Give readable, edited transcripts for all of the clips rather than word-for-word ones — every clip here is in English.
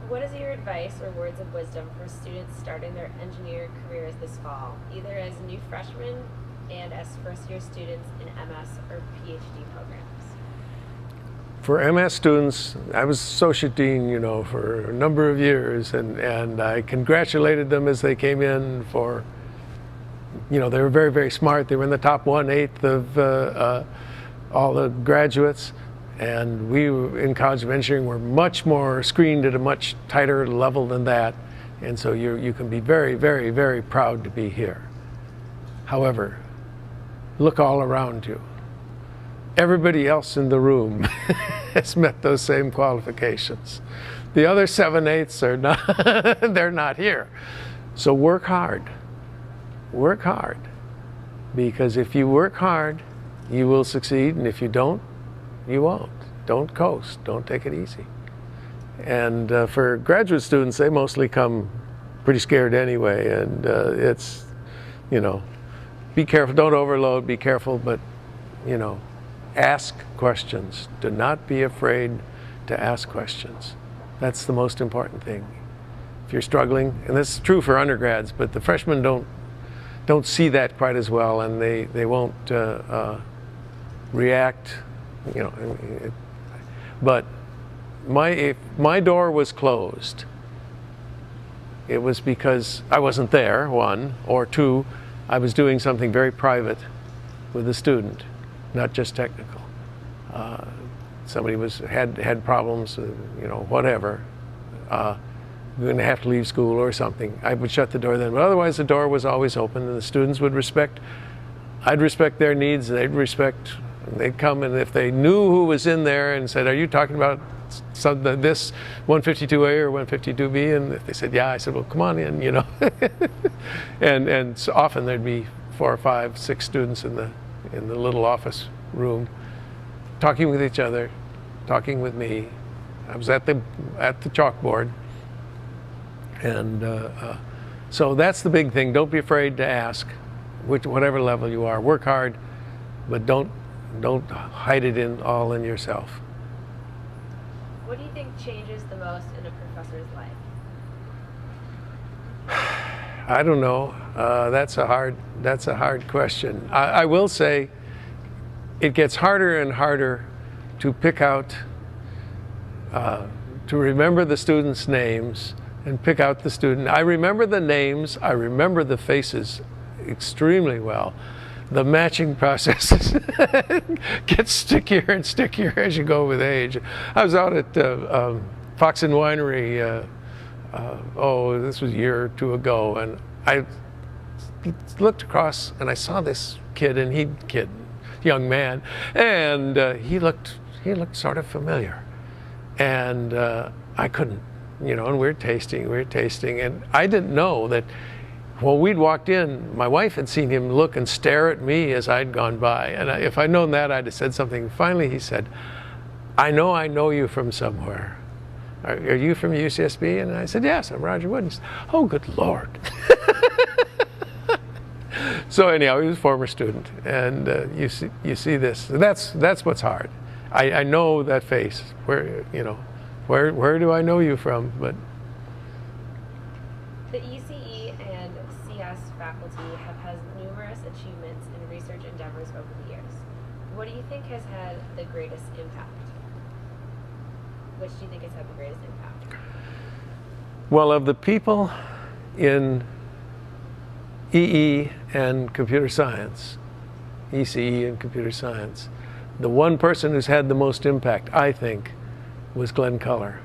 What is your advice or words of wisdom for students starting their engineering careers this fall, either as new freshmen and as first-year students in MS or PhD programs? For MS students, I was associate dean, for a number of years, and I congratulated them as they came in for, they were very, very smart. They were in the top 1/8 of all the graduates, and we in College of Engineering were much more screened at a much tighter level than that, and so you can be very, very, very proud to be here. However, look all around you. Everybody else in the room has met those same qualifications. The other 7/8 are not, they're not here. So work hard. Work hard. Because if you work hard, you will succeed, and if you don't, you won't. Don't coast. Don't take it easy. And for graduate students, they mostly come pretty scared anyway, and it's, be careful. Don't overload. Be careful, but, ask questions. Do not be afraid to ask questions. That's the most important thing. If you're struggling, and this is true for undergrads, but the freshmen don't see that quite as well, and they won't react. But if my door was closed, it was because I wasn't there, one, or two, I was doing something very private with a student, not just technical. Somebody had problems, whatever. Going to have to leave school or something. I would shut the door then, but otherwise the door was always open, and the students would I'd respect their needs, and they'd come, and if they knew who was in there and said, "Are you talking about this 152A or 152B?" and if they said, "Yeah," I said, "Well, come on in," and so often there'd be 4 or 5, 6 students in the little office room, talking with each other, talking with me. I was at the chalkboard, and so that's the big thing. Don't be afraid to ask, whatever level you are. Work hard, but don't hide it all in yourself. What do you think changes the most in a professor's life? I don't know. That's a hard question. I will say it gets harder and harder to pick out, to remember the students' names and pick out the student. I remember the names. I remember the faces extremely well. The matching process gets stickier and stickier as you go with age. I was out at Fox and Winery, this was a year or two ago, and I looked across and I saw this young man, and he looked sort of familiar, and I couldn't, and we're tasting, and I didn't know that. Well, we'd walked in, my wife had seen him look and stare at me as I'd gone by. And if I'd known that, I'd have said something. Finally, he said, I know you from somewhere. Are you from UCSB? And I said, yes, I'm Roger Wood. And he said, oh, good Lord. So anyhow, he was a former student. And you see this. That's what's hard. I know that face. Where do I know you from? But the ECE and CS faculty have had numerous achievements in research endeavors over the years. What do you think has had the greatest impact? Which do you think has had the greatest impact? Well, of the people in EE and computer science, ECE and computer science, the one person who's had the most impact, I think, was Glenn Culler.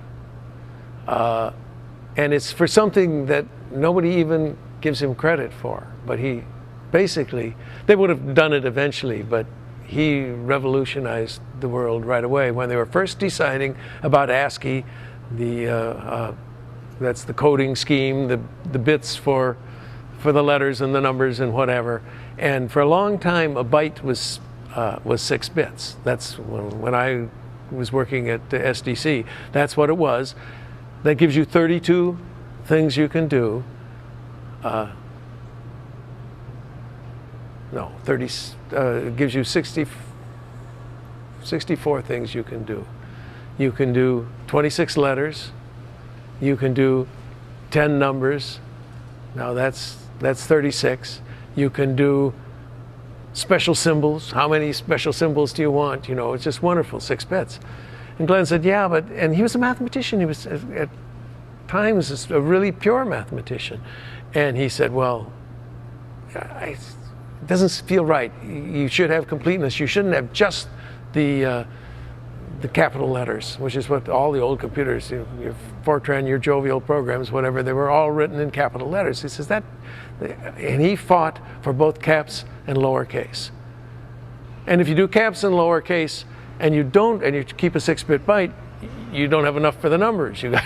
And it's for something that nobody even gives him credit for. But he basically, they would have done it eventually, but he revolutionized the world right away. When they were first deciding about ASCII, that's the coding scheme, the bits for the letters and the numbers and whatever. And for a long time, a byte was 6 bits. That's when I was working at SDC. That's what it was. That gives you 32 things you can do. It gives you 64 things you can do. You can do 26 letters. You can do 10 numbers. Now that's 36. You can do special symbols. How many special symbols do you want? You know, it's just wonderful, 6 bits. And Glenn said, yeah, but, and he was a mathematician. He was at times a really pure mathematician. And he said, well, it doesn't feel right. You should have completeness. You shouldn't have just the capital letters, which is what all the old computers, your Fortran, your Jovial programs, whatever, they were all written in capital letters. He says that, and he fought for both caps and lowercase. And if you do caps and lowercase, and you keep a 6-bit byte, you don't have enough for the numbers. You got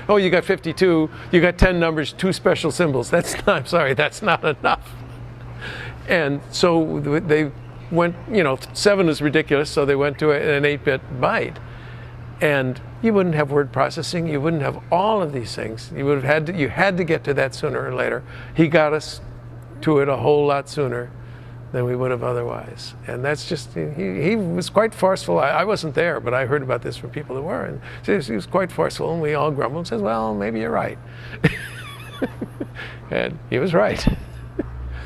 oh, you got 52, you got 10 numbers, 2 special symbols. That's not, I'm sorry, that's not enough. And so they went, 7 is ridiculous, so they went to an 8-bit byte. And you wouldn't have word processing, you wouldn't have all of these things. You had to get to that sooner or later. He got us to it a whole lot sooner than we would have otherwise. And that's just, he was quite forceful. I wasn't there, but I heard about this from people who were. And he was quite forceful, and we all grumbled and said, well, maybe you're right. And he was right.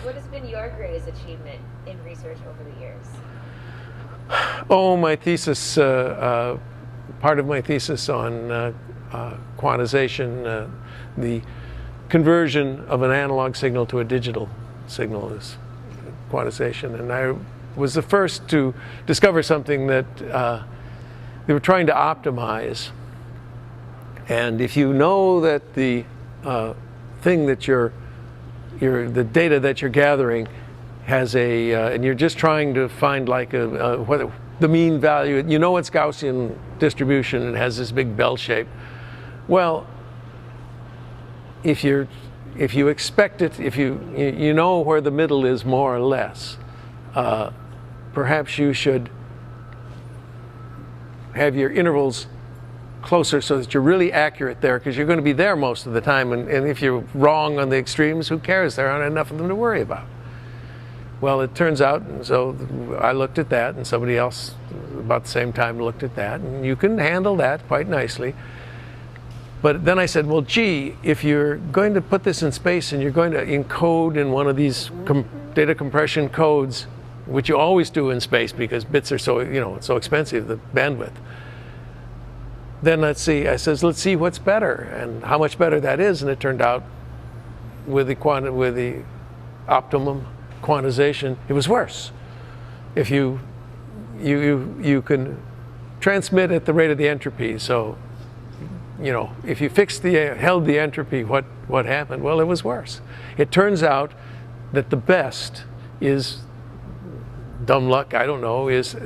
What has been your greatest achievement in research over the years? Oh, my thesis, part of my thesis on quantization, the conversion of an analog signal to a digital signal is quantization. And I was the first to discover something that they were trying to optimize. And if you know that the thing that the data that you're gathering has and you're just trying to find like the mean value, you know it's Gaussian distribution and has this big bell shape. Well, if you expect it, if you know where the middle is more or less, perhaps you should have your intervals closer so that you're really accurate there, because you're going to be there most of the time, and if you're wrong on the extremes, who cares? There aren't enough of them to worry about. Well, it turns out, and so I looked at that, and somebody else about the same time looked at that, and you can handle that quite nicely. But then I said, well, gee, if you're going to put this in space and you're going to encode in one of these data compression codes, which you always do in space because bits are so, it's so expensive, the bandwidth. Then let's see, I says, let's see what's better and how much better that is. And it turned out with the optimum quantization, it was worse. If you can transmit at the rate of the entropy, so if you held the entropy, what happened? Well, it was worse. It turns out that the best is, dumb luck, I don't know, is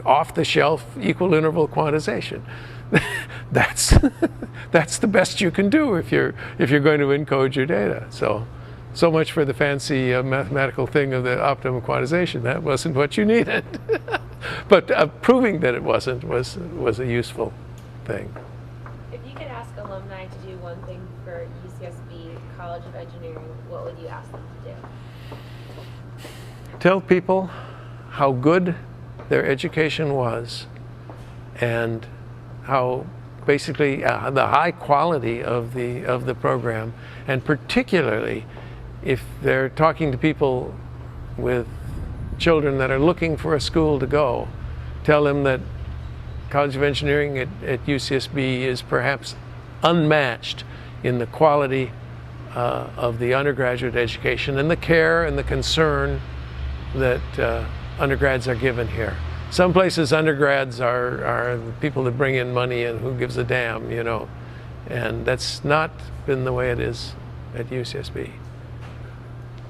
off-the-shelf equal interval quantization. That's the best you can do if you're going to encode your data. So much for the fancy mathematical thing of the optimum quantization. That wasn't what you needed. But proving that it wasn't was a useful thing. If you could ask alumni to do one thing for UCSB College of Engineering, what would you ask them to do? Tell people how good their education was and how basically the high quality of the program, and particularly if they're talking to people with children that are looking for a school to go, tell them that College of Engineering at UCSB is perhaps unmatched in the quality of the undergraduate education and the care and the concern that undergrads are given here. Some places undergrads are the people that bring in money and who gives a damn, and that's not been the way it is at UCSB.